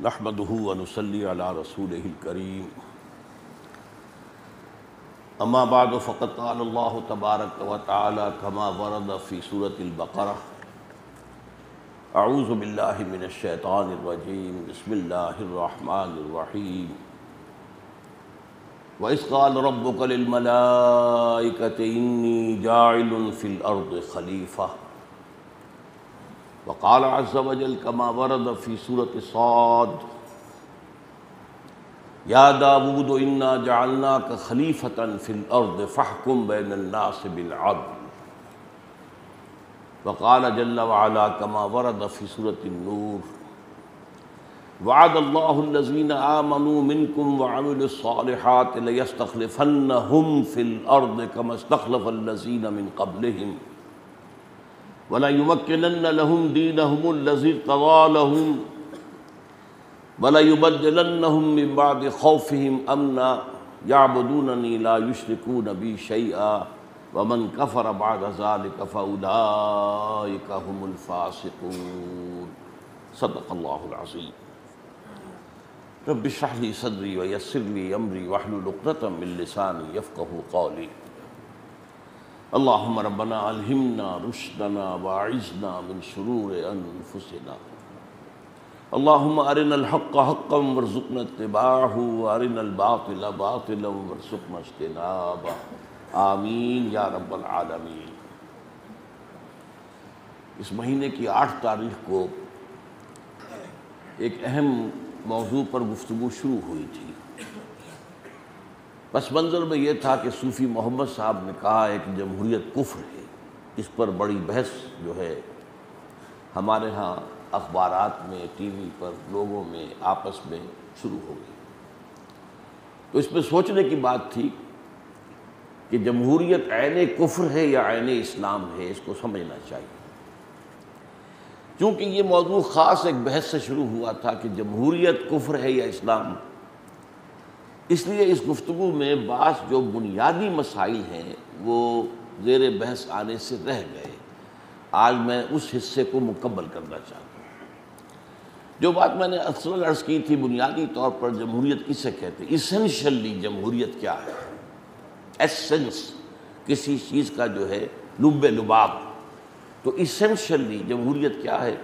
نحمده ونصلي على رسوله الكريم اما بعد فقد قال الله تبارك وتعالى كما ورد في سورة البقرة اعوذ بالله من الشيطان الرجيم بسم الله الرحمن الرحيم وإذ قال ربك للملائكة إني جاعل في الأرض خليفة وقال عز وجل كما ورد في سورة صاد يا داود إنا جعلناك خليفة في الأرض فاحكم بين الناس بالعدل وقال جل وعلا كما ورد في سورة النور وعد الله الذين آمنوا منكم وعملوا الصالحات ليستخلفنهم في الأرض كما استخلف الذين من قبلهم وَلَيُمَكِّنَنَّ لَهُمْ دِينَهُمُ الَّذِي ارْتَضَىٰ لَهُمْ وَلَيُبَدِّلَنَّهُم مِّن بَعْدِ خَوْفِهِمْ أَمْنًا يَعْبُدُونَنِي لَا يُشْرِكُونَ بِي شَيْئًا وَمَن كَفَرَ بَعْدَ ذَلِكَ فَأُولَٰئِكَ هُمُ الْفَاسِقُونَ صدق اللہ العظیم۔ رب اشرح لي صدری ويسر لي أمری واحلل عقدۃ من لسانی یفقہوا قولی۔ اللہم ربنا الہمنا رشدنا واعذنا من شرور انفسنا اللہم ارنا الحق حقا وارزقنا اتباعہ وارنا الباطل باطلا وارزقنا اجتنابہ آمین یا رب العالمین۔ اس مہینے کی 8 تاریخ کو ایک اہم موضوع پر گفتگو شروع ہوئی تھی۔ پس منظر میں یہ تھا کہ صوفی محمد صاحب نے کہا ہے کہ جمہوریت کفر ہے۔ اس پر بڑی بحث جو ہے ہمارے ہاں اخبارات میں، ٹی وی پر، لوگوں میں آپس میں شروع ہو گئی۔ تو اس میں سوچنے کی بات تھی کہ جمہوریت عین کفر ہے یا عین اسلام ہے، اس کو سمجھنا چاہیے۔ چونکہ یہ موضوع خاص ایک بحث سے شروع ہوا تھا کہ جمہوریت کفر ہے یا اسلام، اس لیے اس گفتگو میں بعض جو بنیادی مسائل ہیں وہ زیر بحث آنے سے رہ گئے۔ آج میں اس حصے کو مکمل کرنا چاہتا ہوں۔ جو بات میں نے اصل عرض کی تھی، بنیادی طور پر جمہوریت کسے کہتے ہیں، ایسنشلی جمہوریت کیا ہے، ایسنس کسی چیز کا جو ہے لب لباب، تو ایسنشلی جمہوریت کیا ہے؟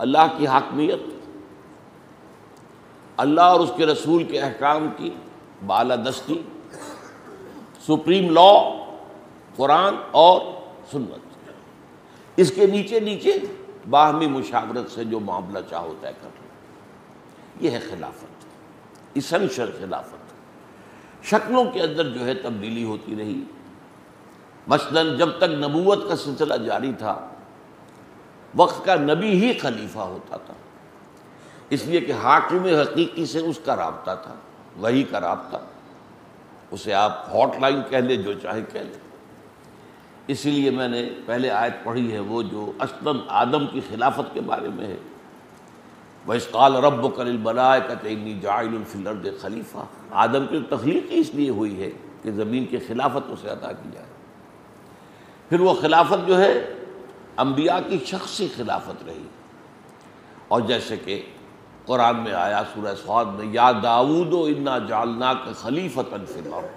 اللہ کی حاکمیت، اللہ اور اس کے رسول کے احکام کی بالادستی، سپریم لا قرآن اور سنت، اس کے نیچے نیچے باہمی مشاورت سے جو معاملہ چاہو طے کر لو، یہ ہے خلافت، ایسنشل خلافت۔ شکلوں کے اندر جو ہے تبدیلی ہوتی رہی۔ مثلا جب تک نبوت کا سلسلہ جاری تھا، وقت کا نبی ہی خلیفہ ہوتا تھا، اس لیے کہ حاکم حقیقی سے اس کا رابطہ تھا، وحی کا رابطہ، اسے آپ ہاٹ لائن کہہ لیں، جو چاہے کہہ لیں۔ اسی لیے میں نے پہلے آیت پڑھی ہے وہ جو اصلاً آدم کی خلافت کے بارے میں ہے، وَإِذْ قَالَ رَبُّكَ لِلْمَلَائِكَةِ إِنِّي جَاعِلٌ فِي الْأَرْضِ خَلِيفَةً۔ آدم کی تخلیق اس لیے ہوئی ہے کہ زمین کی خلافت اسے عطا کی جائے۔ پھر وہ خلافت جو ہے انبیاء کی شخصی خلافت رہی، اور جیسے کہ قرآن میں آیا سورہ صاد میں، یا داود انا جعلناک خلیفۃ فی الارض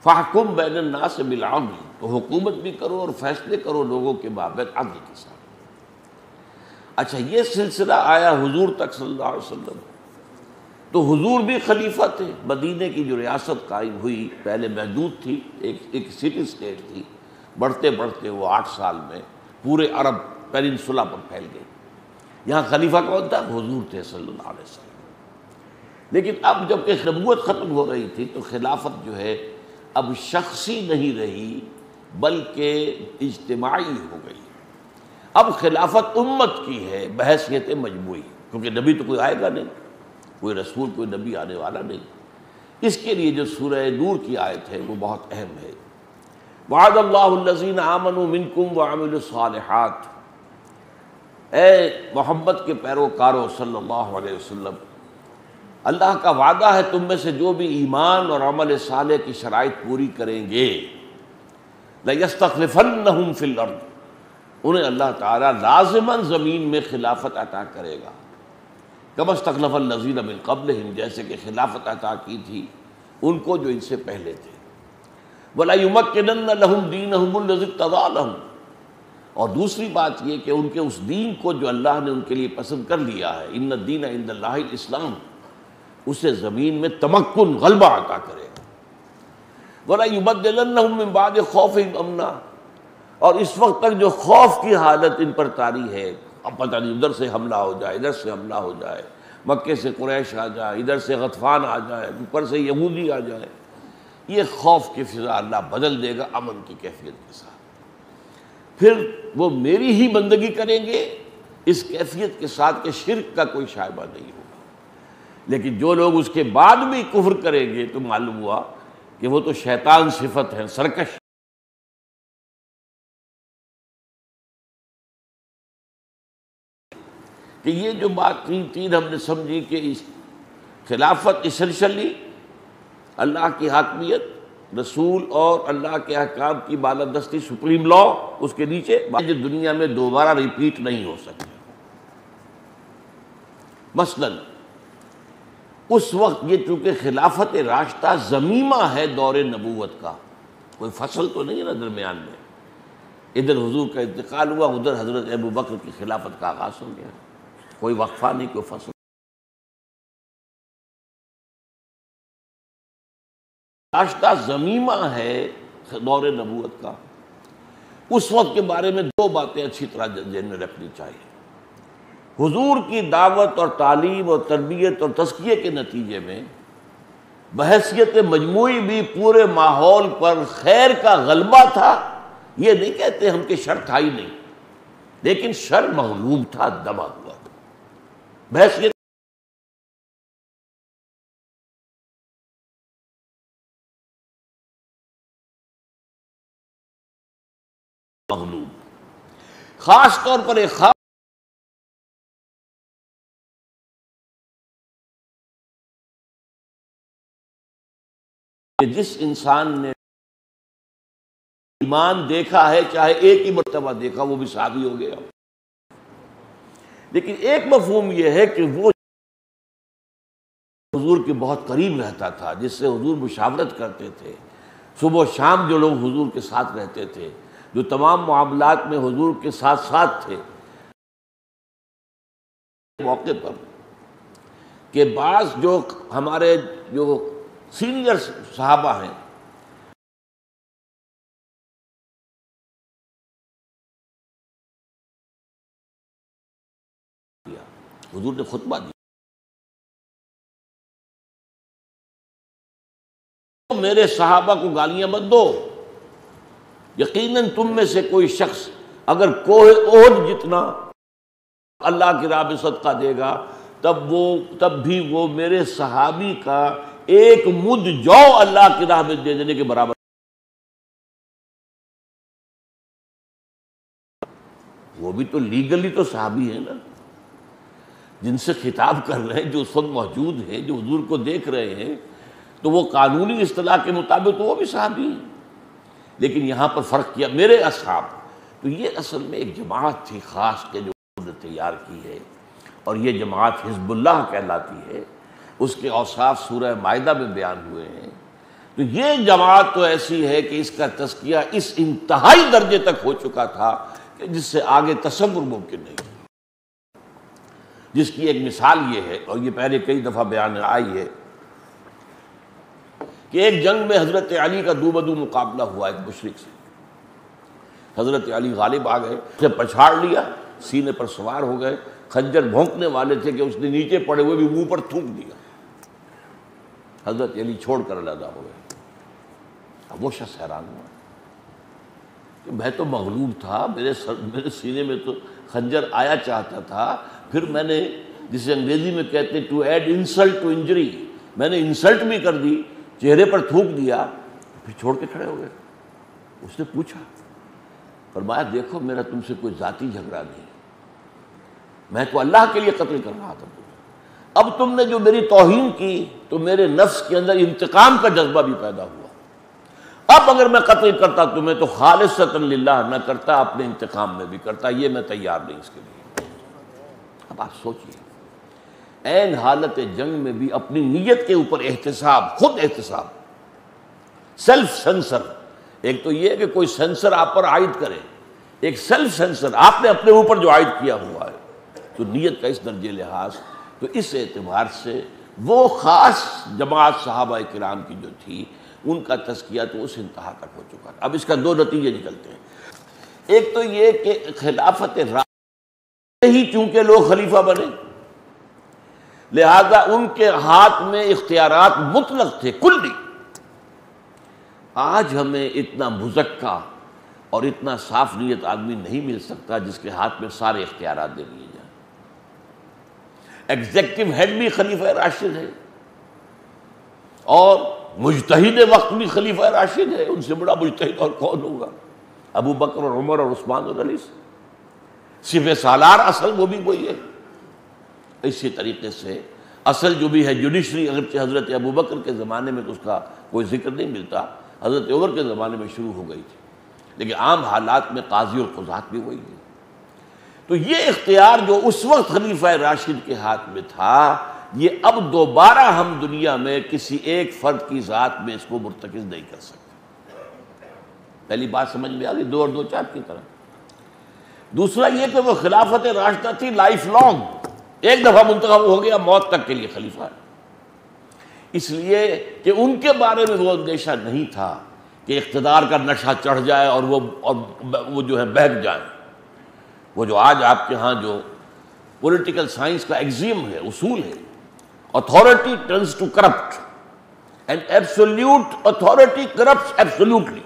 فاحکم بین الناس بالعدل، تو حکومت بھی کرو اور فیصلے کرو لوگوں کے مابین عدل کے ساتھ۔ اچھا، یہ سلسلہ آیا حضور تک صلی اللہ علیہ وسلم، تو حضور بھی خلیفہ تھے۔ مدینے کی جو ریاست قائم ہوئی پہلے محدود تھی، ایک سٹی اسٹیٹ تھی، بڑھتے بڑھتے وہ 8 سال میں پورے عرب پیننسولا پر پھیل گئی۔ یہاں خلیفہ کون تھا؟ حضور تھے صلی اللہ علیہ وسلم۔ لیکن اب جب کہ نبوت ختم ہو رہی تھی تو خلافت جو ہے اب شخصی نہیں رہی بلکہ اجتماعی ہو گئی۔ اب خلافت امت کی ہے بحیثیت مجموعی، کیونکہ نبی تو کوئی آئے گا نہیں، کوئی رسول کوئی نبی آنے والا نہیں۔ اس کے لیے جو سورہ نور کی آیت ہے وہ بہت اہم ہے۔ وعد اللہ الذین آمنوا منکم وعملوا الصالحات، اے محمد کے پیروکاروں صلی اللہ علیہ وسلم، اللہ کا وعدہ ہے تم میں سے جو بھی ایمان اور عمل صالح کی شرائط پوری کریں گے، لَيَسْتَخْلِفَنَّهُمْ فِي الْأَرْضِ، انہیں اللہ تعالیٰ لازماً زمین میں خلافت عطا کرے گا۔ کما استخلف الذین من قبلہم، جیسے کہ خلافت عطا کی تھی ان کو جو ان سے پہلے تھے، ولا یمکنن لہم دینہم الذی ارتضی لہم، اور دوسری بات یہ کہ ان کے اس دین کو جو اللہ نے ان کے لیے پسند کر لیا ہے، ان الدین عند اللہ الاسلام، اسے زمین میں تمکن، غلبہ عطا کرے گا، ولا یبدلنہم من بعد خوفہم امنا، اور اس وقت تک جو خوف کی حالت ان پر طاری ہے، اب پتہ نہیں ادھر سے حملہ ہو جائے، ادھر سے حملہ ہو جائے، مکے سے قریش آ جائے، ادھر سے غطفان آ جائے، اوپر سے یہودی آ جائے، یہ خوف کی فضا اللہ بدل دے گا امن کی کیفیت کے ساتھ، پھر وہ میری ہی بندگی کریں گے اس کیفیت کے ساتھ کہ شرک کا کوئی شائبہ نہیں ہوگا۔ لیکن جو لوگ اس کے بعد بھی کفر کریں گے تو معلوم ہوا کہ وہ تو شیطان صفت ہے، سرکش۔ کہ یہ جو بات تین ہم نے سمجھی کہ اس خلافت اسینشلی اللہ کی حاکمیت، رسول اور اللہ کے احکام کی بالادستی، سپریم لا، اس کے نیچے جو دنیا میں دوبارہ ریپیٹ نہیں ہو سکتے۔ مثلا اس وقت یہ چونکہ خلافت راشدہ ضمیمہ ہے دور نبوت کا، کوئی فصل تو نہیں ہے نا درمیان میں، ادھر حضور کا انتقال ہوا، ادھر حضرت ابو بکر کی خلافت کا آغاز ہو گیا، کوئی وقفہ نہیں، کوئی فصل۔ راشدہ ضمیمہ ہے دور نبوت کا، اس وقت کے بارے میں دو باتیں اچھی طرح ذہن میں رکھنی چاہیے۔ حضور کی دعوت اور تعلیم اور تربیت اور تزکیے کے نتیجے میں بحیثیت مجموعی بھی پورے ماحول پر خیر کا غلبہ تھا۔ یہ نہیں کہتے ہم کہ شر تھا ہی نہیں، لیکن شر مغلوب تھا، دبا ہوا تھا۔ بحیثیت مغلوب، خاص طور پر ایک خاص کہ جس انسان نے ایمان دیکھا ہے، چاہے ایک ہی مرتبہ دیکھا، وہ بھی صحابی ہو گیا۔ لیکن ایک مفہوم یہ ہے کہ وہ حضور کے بہت قریب رہتا تھا، جس سے حضور مشاورت کرتے تھے، صبح و شام جو لوگ حضور کے ساتھ رہتے تھے، جو تمام معاملات میں حضور کے ساتھ ساتھ تھے، موقع پر کہ بعض جو ہمارے جو سینئر صحابہ ہیں حضور نے خطبہ دیا، میرے صحابہ کو گالیاں مت دو، یقیناً تم میں سے کوئی شخص اگر کوہ احد جتنا اللہ کی راہ میں صدقہ دے گا تب بھی وہ میرے صحابی کا ایک مد جو اللہ کی راہ میں دے دینے کے برابر۔ وہ بھی تو لیگلی تو صحابی ہیں نا، جن سے خطاب کر رہے ہیں، جو اس وقت موجود ہیں، جو حضور کو دیکھ رہے ہیں، تو وہ قانونی اصطلاح کے مطابق تو وہ بھی صحابی ہیں۔ لیکن یہاں پر فرق کیا میرے اصحاب، تو یہ اصل میں ایک جماعت تھی خاص کے جو حضور نے تیار کی ہے، اور یہ جماعت حزب اللہ کہلاتی ہے، اس کے اوصاف سورہ مائدہ میں بیان ہوئے ہیں۔ تو یہ جماعت تو ایسی ہے کہ اس کا تزکیہ اس انتہائی درجے تک ہو چکا تھا کہ جس سے آگے تصور ممکن نہیں، جس کی ایک مثال یہ ہے، اور یہ پہلے کئی دفعہ بیان آئی ہے، کہ ایک جنگ میں حضرت علی کا دو بدو مقابلہ ہوا ایک مشرک سے۔ حضرت علی غالب آ گئے، اسے پچھاڑ لیا، سینے پر سوار ہو گئے، خنجر بھونکنے والے تھے کہ اس نے نیچے پڑے ہوئے بھی منہ پر تھوک دیا۔ حضرت علی چھوڑ کر علیحدہ ہو گئے۔ اب وہ شخص حیران ہوا کہ میں تو مغلوب تھا، میرے سینے میں تو خنجر آیا چاہتا تھا، پھر میں نے جسے انگریزی میں کہتے to add insult to injury, میں نے انسلٹ بھی کر دی، چہرے پر تھوک دیا، پھر چھوڑ کے کھڑے ہو گئے۔ اس نے پوچھا، فرمایا دیکھو میرا تم سے کوئی ذاتی جھگڑا نہیں، میں تو اللہ کے لیے قتل کر رہا تھا، اب تم نے جو میری توہین کی تو میرے نفس کے اندر انتقام کا جذبہ بھی پیدا ہوا، اب اگر میں قتل کرتا تمہیں تو خالصۃ للہ نہ کرتا، اپنے انتقام میں بھی کرتا، یہ میں تیار نہیں اس کے لیے۔ اب آپ سوچئے عین حالت جنگ میں بھی اپنی نیت کے اوپر احتساب، خود احتساب، سیلف سینسر. ایک تو یہ کہ کوئی سینسر آپ پر عائد کرے، ایک سیلف سینسر آپ نے اپنے اوپر جو عائد کیا ہوا ہے. تو نیت کا اس درجے لحاظ، تو اس اعتبار سے وہ خاص جماعت صحابہ کرام کی جو تھی ان کا تزکیہ تو اس انتہا تک ہو چکا تھا. اب اس کا دو نتیجے نکلتے ہیں. ایک تو یہ کہ خلافت راشدہ ہی چونکہ لوگ خلیفہ بنے، لہذا ان کے ہاتھ میں اختیارات مطلق تھے، کلی. آج ہمیں اتنا مزکا اور اتنا صاف نیت آدمی نہیں مل سکتا جس کے ہاتھ میں سارے اختیارات دے دیے جائیں. ایگزیکٹو ہیڈ بھی خلیفہ راشد ہے اور مجتہد وقت بھی خلیفہ راشد ہے. ان سے بڑا مجتہد اور کون ہوگا؟ ابو بکر اور عمر اور عثمان اور علی سے. صفِ سالار اصل وہ بھی وہی ہے. اسی طریقے سے اصل جو بھی ہے جوڈیشری، اگرچہ حضرت ابو بکر کے زمانے میں تو اس کا کوئی ذکر نہیں ملتا، حضرت عمر کے زمانے میں شروع ہو گئی تھی، لیکن عام حالات میں قاضی اور قضات بھی وہی ہے. تو یہ اختیار جو اس وقت خلیفہ راشد کے ہاتھ میں تھا، یہ اب دوبارہ ہم دنیا میں کسی ایک فرد کی ذات میں اس کو مرتکز نہیں کر سکتے. پہلی بات سمجھ میں آ گئی، 2 اور 2 4 کی طرح. دوسرا یہ کہ وہ خلافت راشدہ تھی لائف لانگ، ایک دفعہ منتخب ہو گیا موت تک کے لیے خلیفہ ہے. اس لیے کہ ان کے بارے میں وہ اندیشہ نہیں تھا کہ اقتدار کا نشہ چڑھ جائے اور وہ جو ہے بہک جائیں. وہ جو آج آپ کے ہاں جو پولیٹیکل سائنس کا ایگزیم ہے، اصول ہے، authority turns to corrupt and absolute authority corrupts absolutely.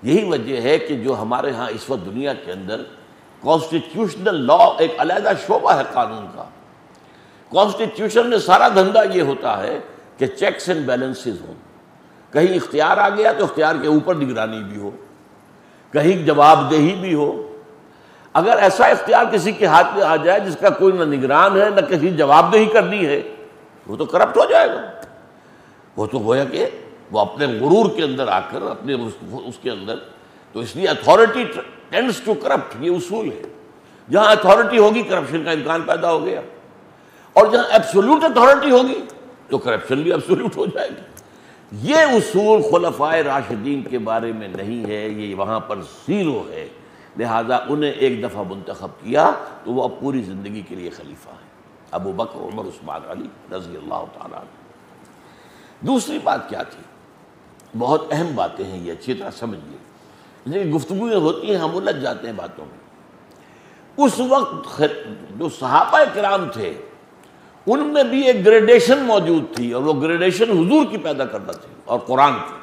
یہی وجہ ہے کہ جو ہمارے ہاں اس وقت دنیا کے اندر کانسٹیٹیوشنل لا ایک علیحدہ شعبہ ہے قانون کا. کانسٹیٹیوشن میں سارا دھندا یہ ہوتا ہے کہ چیکس اینڈ بیلنسز ہوں. کہیں اختیار آ گیا تو اختیار کے اوپر نگرانی بھی ہو، کہیں جواب دہی بھی ہو. اگر ایسا اختیار کسی کے ہاتھ میں آ جائے جس کا کوئی نہ نگران ہے نہ کسی جواب دہی کرنی ہے، وہ تو کرپٹ ہو جائے گا. وہ تو گویا کہ وہ اپنے غرور کے اندر آ کر اپنے اس کے اندر. تو اس لیے اتھارٹی ٹینڈس ٹو کرپٹ، یہ اصول ہے. جہاں اتھارٹی ہوگی کرپشن کا امکان پیدا ہو گیا، اور جہاں ایبسولوٹ اتھارٹی ہوگی تو کرپشن بھی ایبسولوٹ ہو جائے گی. یہ اصول خلفائے راشدین کے بارے میں نہیں ہے، یہ وہاں پر زیرو ہے. لہذا انہیں ایک دفعہ منتخب کیا تو وہ اب پوری زندگی کے لیے خلیفہ ہیں، ابو بکر، عمر، عثمان، علی رضی اللہ تعالیٰ عنہ. دوسری بات کیا تھی؟ بہت اہم باتیں ہیں یہ، اچھی طرح سمجھیے. لیکن گفتگویں ہوتی ہیں ہم الجھ جاتے ہیں باتوں میں. اس وقت جو صحابہ کرام تھے ان میں بھی ایک گریڈیشن موجود تھی، اور وہ گریڈیشن حضور کی پیدا کرتا تھی اور قرآن کی.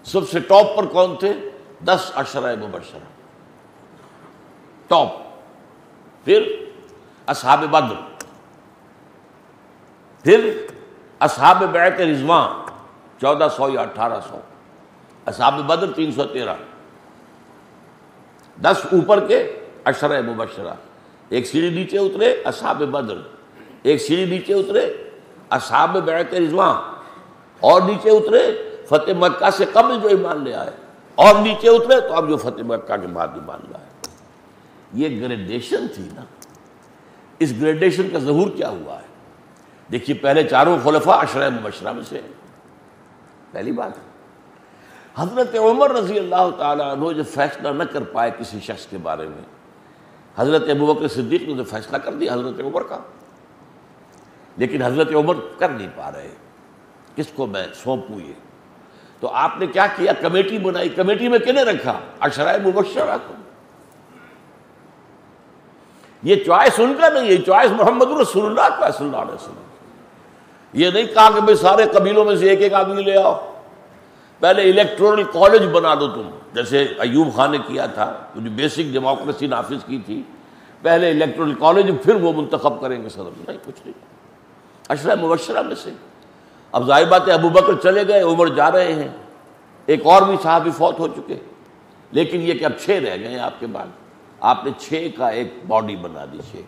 سب سے ٹاپ پر کون تھے؟ 10 عشرہ مبشرہ ٹاپ. پھر اصحاب بدر، پھر اصحاب بیعت رضوان 1400 یا 1800، اصحاب بدر 313. 10 اوپر کے عشرہ مبشرہ. ایک سیڑھی نیچے اترے اصحاب بدر، ایک سیڑھی نیچے اترے اصحاب بیعت رضوان، اور نیچے اترے فتح مکہ سے قبل جو ایمان لے آئے، اور نیچے اترے تو اب جو فتح مکہ کے بعد ایمان لائے. یہ گریڈیشن تھی نا. اس گریڈیشن کا ظہور کیا ہوا ہے؟ دیکھیے، پہلے چاروں خلفاء عشرہ مبشرہ میں سے. پہلی بات حضرت عمر رضی اللہ تعالیٰ عنہ جو فیصلہ نہ کر پائے کسی شخص کے بارے میں، حضرت ابوبکر صدیق نے تو فیصلہ کر دیا حضرت عمر کا، لیکن حضرت عمر کر نہیں پا رہے، کس کو میں سونپوں یہ. تو آپ نے کیا کیا؟ کمیٹی بنائی. کمیٹی میں کنے رکھا؟ عشرہ مبشرہ کو. یہ چوائس ان کا نہیں ہے، چوائس محمد رسول اللہ کا صلی اللہ علیہ وسلم. یہ نہیں کہا کہ بھئی سارے قبیلوں میں سے ایک ایک آدمی لے آؤ، پہلے الیکٹورل کالج بنا دو تم، جیسے ایوب خان نے کیا تھا، جو بیسک ڈیموکریسی نافذ کی تھی. پہلے الیکٹورل کالج، پھر وہ منتخب کریں گے صدر. نہیں، کچھ نہیں. عشرہ مبشرہ میں سے. اب ظاہر بات ہے ابو بکر چلے گئے، عمر جا رہے ہیں، ایک اور بھی صحابی فوت ہو چکے، لیکن یہ کہ اب 6 رہ گئے ہیں آپ کے بعد. آپ نے 6 کا ایک باڈی بنا دی. 6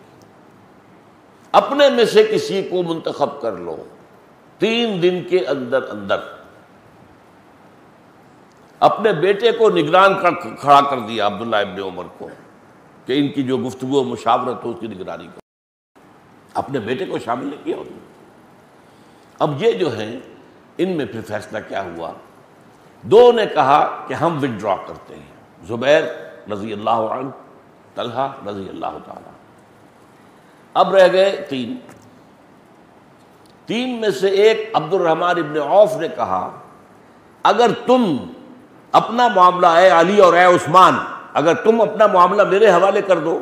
اپنے میں سے کسی کو منتخب کر لو 3 دن کے اندر اندر. اپنے بیٹے کو نگران کھڑا کر دیا عبداللہ ابن عمر کو کہ ان کی جو گفتگو و مشاورت ہو اس کی نگرانی کرو. اپنے بیٹے کو شامل نہیں کیا انہوں نے۔ اب یہ جو ہیں ان میں پھر فیصلہ کیا ہوا، دو نے کہا کہ ہم وڈرا کرتے ہیں، زبیر رضی اللہ عنہ، طلحہ رضی اللہ تعالیٰ۔ اب رہ گئے تین میں سے ایک عبد الرحمن ابن عوف نے کہا اگر تم اپنا معاملہ اے علی اور اے عثمان، اگر تم اپنا معاملہ میرے حوالے کر دو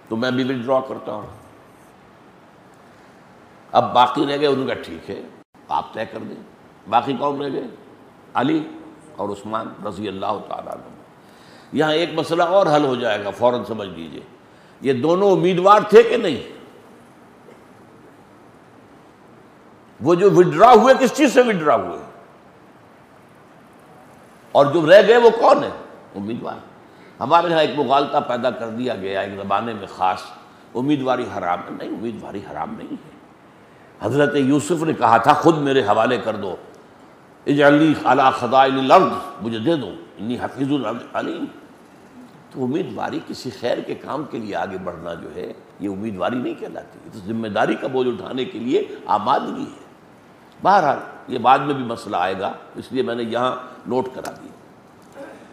تو میں بھی وڈرا کرتا ہوں۔ اب باقی رہ گئے، انہوں نے کہا ٹھیک ہے آپ طے کر دیں۔ باقی کون رہ گئے؟ علی اور عثمان رضی اللہ تعالیٰ عنہ۔ یہاں ایک مسئلہ اور حل ہو جائے گا، فوراً سمجھ لیجئے، یہ دونوں امیدوار تھے کہ نہیں؟ وہ جو وڈرا ہوئے کس چیز سے وڈرا ہوئے، اور جو رہ گئے وہ کون ہے؟ امیدوار۔ ہمارے یہاں ایک مغالطہ پیدا کر دیا گیا ایک زمانے میں خاص، امیدواری حرام ہے۔ نہیں، امیدواری حرام نہیں ہے۔ حضرت یوسف نے کہا تھا خود میرے حوالے کر دو، اجعلنی علی خزائن الارض، مجھے دے دو، انی حفیظ علیم۔ تو امیدواری کسی خیر کے کام کے لیے آگے بڑھنا جو ہے یہ امیدواری نہیں کہلاتی، یہ تو ذمہ داری کا بوجھ اٹھانے کے لیے آمادگی ہے۔ بہرحال یہ بعد میں بھی مسئلہ آئے گا، اس لیے میں نے یہاں نوٹ کرا دیا۔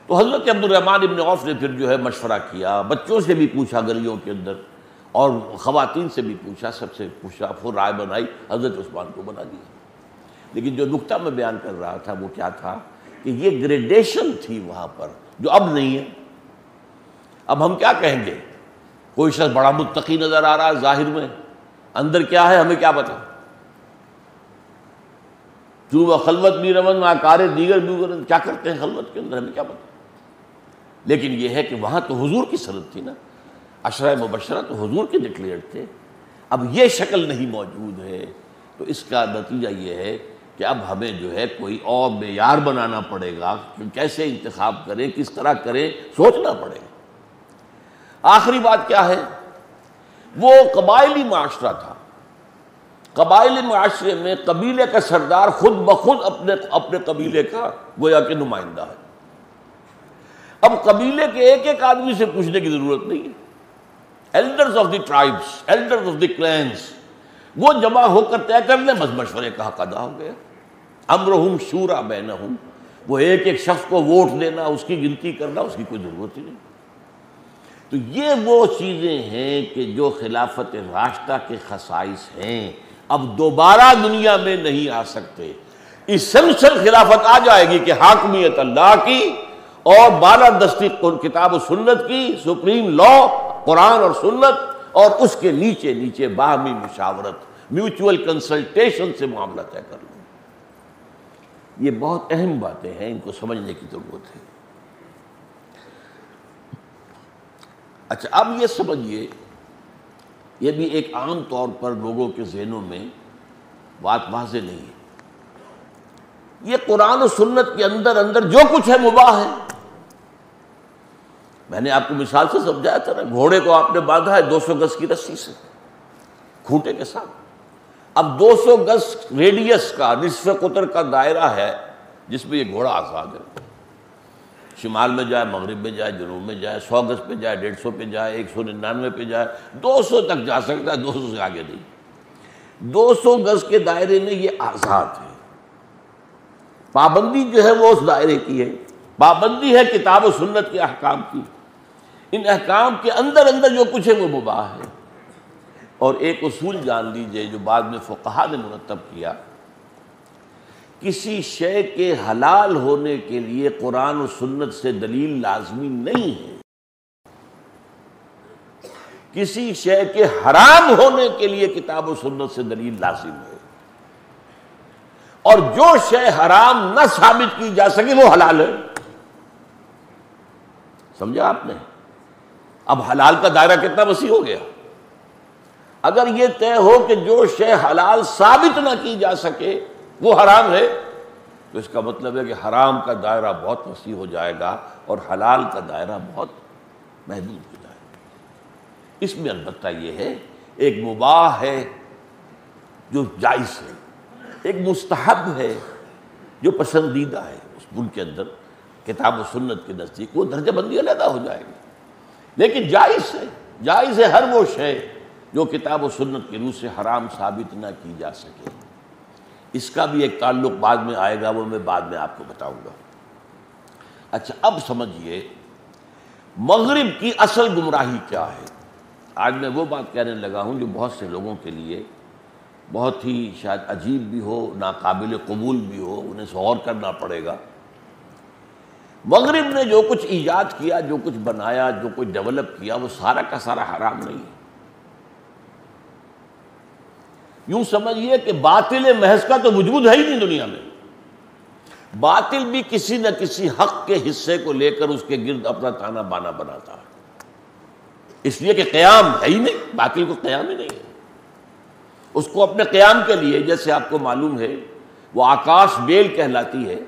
تو حضرت عبد الرحمن ابن عوف نے پھر جو ہے مشورہ کیا، بچوں سے بھی پوچھا گلیوں کے اندر، اور خواتین سے بھی پوچھا، سب سے پوچھا، پھر رائے بنائی، حضرت عثمان کو بنا دیا۔ لیکن جو نقطہ میں بیان کر رہا تھا وہ کیا تھا کہ یہ گریڈیشن تھی وہاں پر جو اب نہیں ہے۔ اب ہم کیا کہیں گے؟ کوئی شخص بڑا متقی نظر آ رہا ہے ظاہر میں، اندر کیا ہے ہمیں کیا پتا؟ جو وہ خلوت بھی رون کارے دیگر بھی کیا کرتے ہیں خلوت کے اندر، ہمیں کیا پتا؟ لیکن یہ ہے کہ وہاں تو حضور کی سنت تھی نا، عشرہ مبشرہ تو حضور کے ڈکلیئرڈ تھے۔ اب یہ شکل نہیں موجود ہے، تو اس کا نتیجہ یہ ہے کہ اب ہمیں جو ہے کوئی اور معیار بنانا پڑے گا کہ کیسے انتخاب کریں، کس طرح کریں، سوچنا پڑے گا۔ آخری بات کیا ہے؟ وہ قبائلی معاشرہ تھا، قبائلی معاشرے میں قبیلے کا سردار خود بخود اپنے قبیلے کا گویا کہ نمائندہ ہے۔ اب قبیلے کے ایک ایک آدمی سے پوچھنے کی ضرورت نہیں ہے، elders of the tribes, elders of the clans, وہ جمع ہو کر طے کر لیں، بس مشورے کا حق ادا ہو گیا۔ امرہم شورا بینہم، وہ ایک ایک شخص کو ووٹ دینا، اس کی گنتی کرنا، اس کی کوئی ضرورت ہی نہیں۔ تو یہ وہ چیزیں ہیں کہ جو خلافت راشدہ کے خصائص ہیں، اب دوبارہ دنیا میں نہیں آ سکتے۔ اسنشل خلافت آ جائے گی کہ حاکمیت اللہ کی اور بالادستی کتاب و سنت کی، سپریم لا قرآن اور سنت، اور اس کے نیچے نیچے باہمی مشاورت، میوچول کنسلٹیشن سے معاملہ طے کر لوں۔ یہ بہت اہم باتیں ہیں، ان کو سمجھنے کی ضرورت ہے۔ اچھا، اب یہ سمجھیے، یہ بھی ایک عام طور پر لوگوں کے ذہنوں میں بات واضح نہیں ہے، یہ قرآن و سنت کے اندر اندر جو کچھ ہے مباح ہے۔ میں نے آپ کو مثال سے سمجھایا تھا نا، گھوڑے کو آپ نے باندھا ہے 200 گز کی رسی سے، کھوٹے کے ساتھ۔ اب 200 گز ریڈیس کا، نصف قطر کا دائرہ ہے جس میں یہ گھوڑا آزاد ہے، شمال میں جائے، مغرب میں جائے، جنوب میں جائے، 100 گز پہ جائے، 150 پہ جائے، 199 پہ جائے، 200 تک جا سکتا ہے، 200 سے آگے نہیں۔ 200 گز کے دائرے میں یہ آزاد ہے۔ پابندی جو ہے وہ اس دائرے کی ہے، پابندی ہے کتاب و سنت کے احکام کی۔ ان احکام کے اندر اندر جو کچھ ہے وہ مباح ہے۔ اور ایک اصول جان لیجئے جو بعد میں فقہا نے مرتب کیا، کسی شے کے حلال ہونے کے لیے قرآن و سنت سے دلیل لازمی نہیں ہے، کسی شے کے حرام ہونے کے لیے کتاب و سنت سے دلیل لازم ہے، اور جو شے حرام نہ ثابت کی جا سکے وہ حلال ہے۔ سمجھا آپ نے؟ اب حلال کا دائرہ کتنا وسیع ہو گیا۔ اگر یہ طے ہو کہ جو شے حلال ثابت نہ کی جا سکے وہ حرام ہے، تو اس کا مطلب ہے کہ حرام کا دائرہ بہت وسیع ہو جائے گا اور حلال کا دائرہ بہت محدود ہو جائے گا۔ اس میں البتہ یہ ہے، ایک مباح ہے جو جائز ہے، ایک مستحب ہے جو پسندیدہ ہے، اس ان کے اندر کتاب و سنت کے نزدیک وہ درجہ بندی علیحدہ ہو جائے گی۔ لیکن جائز ہے، جائز ہے ہر وہ شے جو کتاب و سنت کی روح سے حرام ثابت نہ کی جا سکے۔ اس کا بھی ایک تعلق بعد میں آئے گا، وہ میں بعد میں آپ کو بتاؤں گا۔ اچھا اب سمجھیے مغرب کی اصل گمراہی کیا ہے۔ آج میں وہ بات کہنے لگا ہوں جو بہت سے لوگوں کے لیے بہت ہی شاید عجیب بھی ہو، ناقابل قبول بھی ہو، انہیں غور کرنا پڑے گا۔ مغرب نے جو کچھ ایجاد کیا، جو کچھ بنایا، جو کچھ ڈیولپ کیا، وہ سارا کا سارا حرام نہیں ہے۔ یوں سمجھیے کہ باطل محض کا تو وجود ہے ہی نہیں دنیا میں۔ باطل بھی کسی نہ کسی حق کے حصے کو لے کر اس کے گرد اپنا تانا بانا بناتا ہے، اس لیے کہ قیام ہے ہی نہیں، باطل کو قیام ہی نہیں ہے۔ اس کو اپنے قیام کے لیے، جیسے آپ کو معلوم ہے وہ آکاش بیل کہلاتی ہے،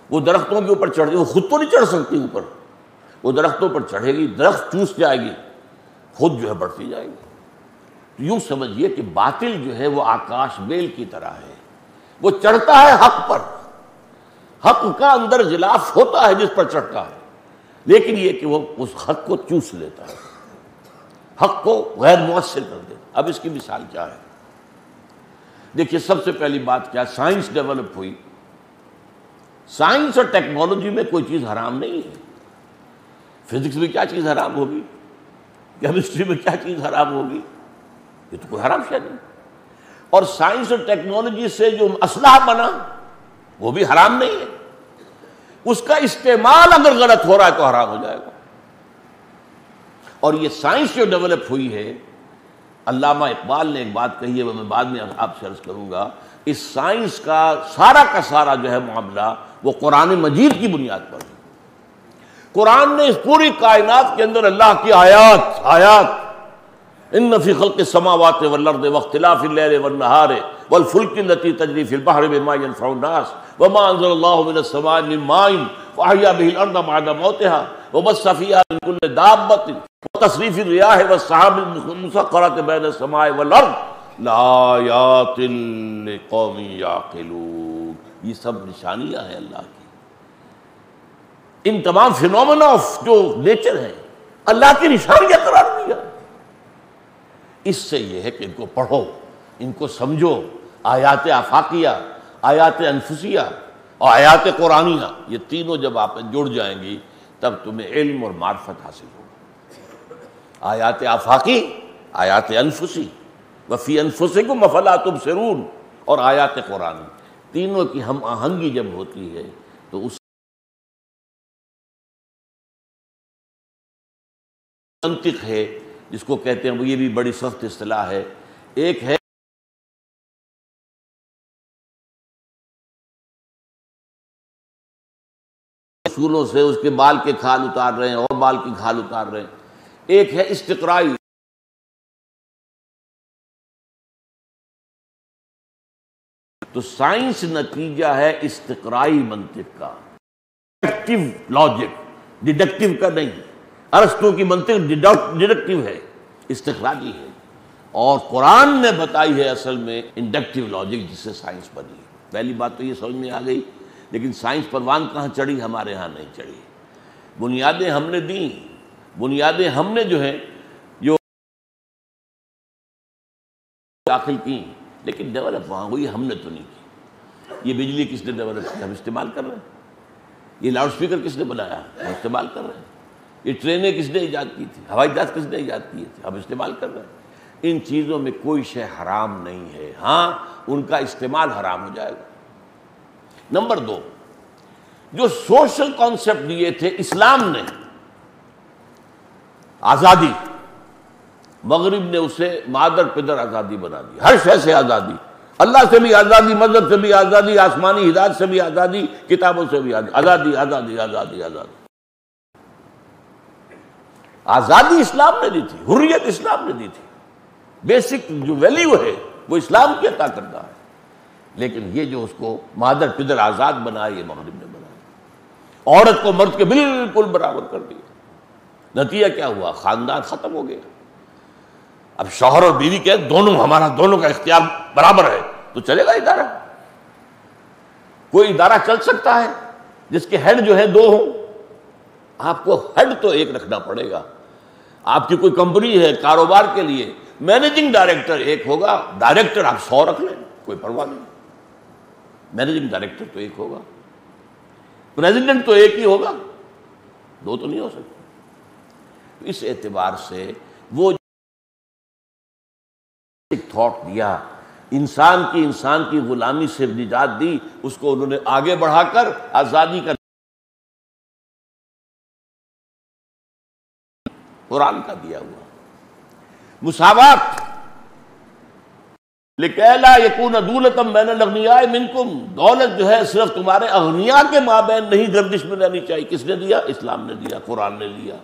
وہ درختوں کے اوپر چڑھتی، وہ خود تو نہیں چڑھ سکتی اوپر، وہ درختوں پر چڑھے گی، درخت چوس جائے گی، خود جو ہے بڑھتی جائے گی۔ یوں سمجھیے کہ باطل جو ہے وہ آکاش بیل کی طرح ہے، وہ چڑھتا ہے حق پر، حق کا اندر غلاف ہوتا ہے جس پر چڑھتا ہے، لیکن یہ کہ وہ اس حق کو چوس لیتا ہے، حق کو غیر مؤثر کر دیتا۔ اب اس کی مثال کیا ہے؟ دیکھیے سب سے پہلی بات کیا، سائنس ڈیولپ ہوئی۔ سائنس اور ٹیکنالوجی میں کوئی چیز حرام نہیں ہے۔ فزکس میں کیا چیز حرام ہوگی؟ کیمسٹری میں کیا چیز حرام ہوگی؟ یہ تو کوئی حرام شے نہیں۔ اور سائنس اور ٹیکنالوجی سے جو اسلحہ بنا وہ بھی حرام نہیں ہے، اس کا استعمال اگر غلط ہو رہا ہے تو حرام ہو جائے گا۔ اور یہ سائنس جو ڈیولپ ہوئی ہے، علامہ اقبال نے ایک بات کہی ہے، وہ میں بعد میں آپ سے عرض کروں گا، اس سائنس کا سارا جو ہے معاملہ وہ قرآن مجید کی بنیاد پر ہے۔ قرآن نے اس پوری کائنات کے اندر اللہ کی آیات ان فی خلق السماوات والارض واختلاف اللیل والنہار والفلک التي تجری فی البحر بما ينفع الناس وما انزل اللہ من السماء من ماء فاحیا به الارض بعد موتها وبث فیہا من کل دابۃ وتصریف الرياح والسحاب المسخرات بین السماء والارض لآیات لقوم یعقلون۔ یہ سب نشانیاں ہیں اللہ کی، ان تمام فینومنا آف جو نیچر ہے اللہ کی نشانیاں قرار دیا۔ اس سے یہ ہے کہ ان کو پڑھو، ان کو سمجھو، آیات آفاقیہ، آیات انفسیہ اور آیات قرآنیہ، یہ تینوں جب آپ جڑ جائیں گی تب تمہیں علم اور معرفت حاصل ہوگی۔ آیات آفاقی، آیات انفسی، وفی انفسکم افلا تبصرون، اور آیات قرآنی، تینوں کی ہم آہنگی جب ہوتی ہے تو اس منطق ہے جس کو کہتے ہیں، وہ یہ بھی بڑی سخت اصطلاح ہے۔ ایک ہے اصولوں سے اس کے بال کے کھال اتار رہے ہیں اور بال کی کھال اتار رہے ہیں، ایک ہے استقرائی۔ تو سائنس نتیجہ ہے استقرائی منطق کا، ڈیڈکٹیو لاجک، ڈیڈکٹیو کا نہیں۔ ارسطو کی منطق ڈیڈکٹیو ہے، استخراجی ہے، اور قرآن نے بتائی ہے اصل میں انڈکٹیو لاجک، جس سے سائنس بنی ہے۔ پہلی بات تو یہ سمجھ میں آ گئی، لیکن سائنس پروان کہاں چڑھی؟ ہمارے ہاں نہیں چڑھی۔ بنیادیں ہم نے دیں، بنیادیں ہم نے جو ہے جو داخل کی، لیکن ڈیولپ وہاں ہوئی، ہم نے تو نہیں کی۔ یہ بجلی کس نے ڈیولپ کی؟ ہم استعمال کر رہے ہیں۔ یہ لاؤڈ اسپیکر کس نے بنایا؟ ہم استعمال کر رہے ہیں۔ یہ ٹرینیں کس نے ایجاد کی تھی؟ ہوائی جہاز کس نے ایجاد کیے تھے؟ ہم استعمال کر رہے ہیں۔ ان چیزوں میں کوئی شے حرام نہیں ہے، ہاں ان کا استعمال حرام ہو جائے گا۔ نمبر 2، جو سوشل کانسیپٹ دیے تھے اسلام نے، آزادی، مغرب نے اسے مادر پدر آزادی بنا دی، ہر شے سے آزادی، اللہ سے بھی آزادی، مذہب سے بھی آزادی، آسمانی ہدایت سے بھی آزادی، کتابوں سے بھی آزادی، آزادی آزادی آزادی۔ آزادی اسلام نے دی تھی، حریت اسلام نے دی تھی، بیسک جو ویلیو ہے وہ اسلام کی عطا کردہ ہے، لیکن یہ جو اس کو مادر پدر آزاد بنا، یہ مغرب نے بنایا، عورت کو مرد کے بالکل برابر کر دیا۔ نتیجہ کیا ہوا؟ خاندان ختم ہو گیا۔ اب شوہر اور بیوی کہ دونوں، ہمارا دونوں کا اختیار برابر ہے، تو چلے گا ادارہ؟ کوئی ادارہ چل سکتا ہے جس کے ہیڈ جو ہے 2 ہوں؟ آپ کو ہیڈ تو ایک رکھنا پڑے گا۔ آپ کی کوئی کمپنی ہے کاروبار کے لیے، مینیجنگ ڈائریکٹر ایک ہوگا، ڈائریکٹر آپ 100 رکھ لیں کوئی پرواہ نہیں، مینیجنگ ڈائریکٹر تو ایک ہوگا، پریزیڈنٹ تو ایک ہی ہوگا، 2 تو نہیں ہو سکتے۔ اس اعتبار سے وہ ایک تھاٹ دیا، انسان کی غلامی سے نجات دی، اس کو انہوں نے آگے بڑھا کر آزادی کا قرآن کا دیا ہوا مساوات، لِكَيْ لَا يَكُونَ دُولَةً بَيْنَ الْأَغْنِيَاءِ مِنْكُمْ، دولت جو ہے صرف تمہارے اغنیاء کے مابین نہیں گردش میں رہنی چاہیے۔ کس نے دیا؟ اسلام نے دیا، قرآن نے دیا۔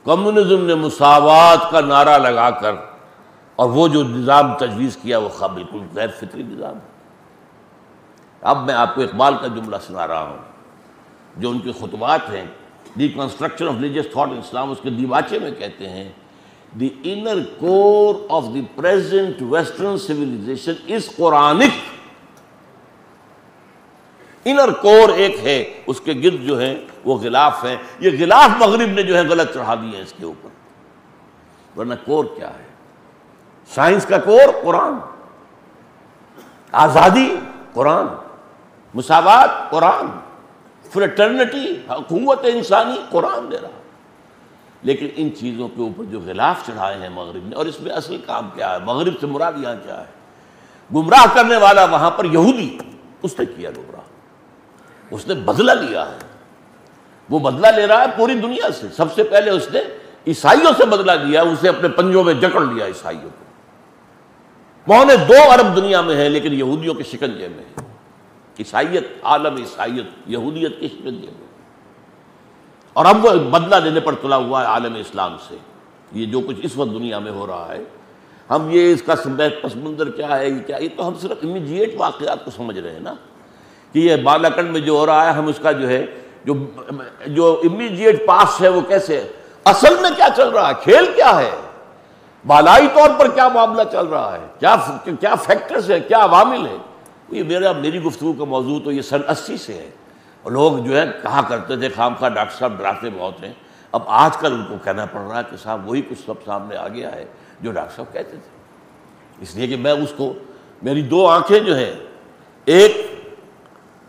کمیونزم نے مساوات کا نعرہ لگا کر اور وہ جو نظام تجویز کیا وہ بالکل غیر فطری نظام ہے۔ اب میں آپ کو اقبال کا جملہ سنا رہا ہوں جو ان کے خطبات ہیں، the construction of religious thought in Islam, اس کے دیباچے میں کہتے ہیں the inner core of the present western civilisation is Quranic. Inner core ایک ہے، اس کے گرد جو ہیں وہ غلاف ہیں، یہ غلاف مغرب نے جو ہے غلط چڑھا دیے ہیں اس کے اوپر، ورنہ کور کیا ہے؟ سائنس کا کور قرآن، آزادی قرآن، مساوات قرآن، فریٹرنٹی قوت انسانی قرآن دے رہا۔ لیکن ان چیزوں کے اوپر جو غلاف چڑھائے ہیں مغرب نے، اور اس میں اصل کام کیا ہے؟ مغرب سے مراد یہاں کیا ہے؟ گمراہ کرنے والا وہاں پر یہودی، اس نے کیا گمراہ، اس نے بدلہ لیا ہے، وہ بدلہ لے رہا ہے پوری دنیا سے۔ سب سے پہلے اس نے عیسائیوں سے بدلہ لیا، اسے اپنے پنجوں میں جکڑ لیا عیسائیوں کو۔ 2.25 ارب دنیا میں ہے لیکن یہودیوں کے شکنجے میں ہے، عیسائیت، عالم عیسائیت یہودیت کے شکنجے میں، اور اب وہ بدلہ لینے پر تلا ہوا ہے عالم اسلام سے۔ یہ جو کچھ اس وقت دنیا میں ہو رہا ہے، ہم یہ اس کا پس منظر کیا ہے، یہ تو ہم صرف امیجیٹ واقعات کو سمجھ رہے ہیں نا، کہ یہ بالاکنڈ میں جو ہو رہا ہے ہم اس کا جو ہے جو امیجیٹ پاس ہے وہ کیسے ہے، اصل میں کیا چل رہا ہے، کھیل کیا ہے، بالائی طور پر کیا معاملہ چل رہا ہے، کیا فیکٹرز ہیں، کیا عوامل ہیں۔ یہ میری گفتگو کا موضوع تو یہ سن 80 سے ہے، اور لوگ جو ہے کہا کرتے تھے خام خواہ ڈاکٹر صاحب ڈراتے بہت ہیں، اب آج کل ان کو کہنا پڑ رہا ہے کہ صاحب وہی کچھ سب سامنے آ گیا ہے جو ڈاکٹر صاحب کہتے تھے۔ اس لیے کہ میں اس کو، میری 2 آنکھیں جو ہیں، ایک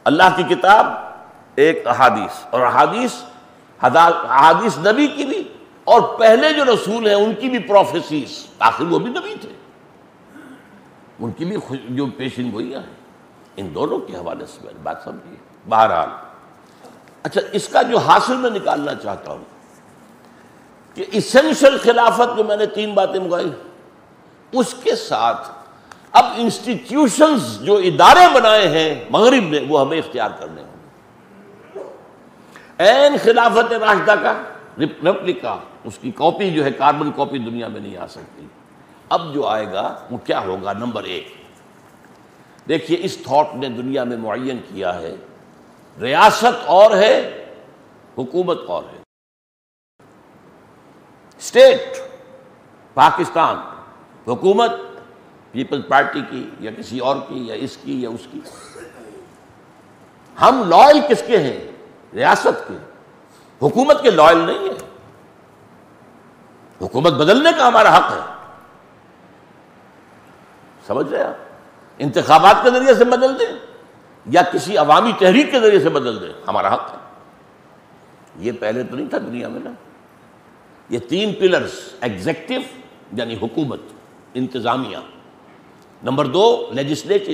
اللہ کی کتاب، ایک احادیث، اور احادیث نبی کی بھی، اور پہلے جو رسول ہیں ان کی بھی پروفیسیز، آخر وہ بھی نبی تھے، ان کی بھی جو پیشن گوئیاں ہیں، ان دونوں کے حوالے سے میں بات سمجھیے۔ بہرحال اچھا، اس کا جو حاصل میں نکالنا چاہتا ہوں کہ اسینشل خلافت جو میں نے 3 باتیں منگائی، اس کے ساتھ اب انسٹیٹیوشنز جو ادارے بنائے ہیں مغرب نے وہ ہمیں اختیار کرنے ہوں۔ این خلافت راشدہ کا ریپلکا، اس کی کاپی جو ہے کاربن کاپی دنیا میں نہیں آ سکتی۔ اب جو آئے گا وہ کیا ہوگا؟ نمبر 1 دیکھیے، اس تھاٹ نے دنیا میں معین کیا ہے، ریاست اور ہے، حکومت اور ہے۔ اسٹیٹ پاکستان، حکومت پیپلز پارٹی کی یا کسی اور کی یا اس کی یا اس کی۔ ہم لائل کس کے ہیں؟ ریاست کے، حکومت کے لائل نہیں ہے۔ حکومت بدلنے کا ہمارا حق ہے، سمجھ رہے آپ؟ انتخابات کے ذریعے سے بدل دیں یا کسی عوامی تحریک کے ذریعے سے بدل دیں، ہمارا حق ہے۔ یہ پہلے تو نہیں تھا دنیا میں نا۔ یہ 3 پلرز، ایگزیکٹو یعنی حکومت، انتظامیہ، نمبر 2 لیجسلیٹو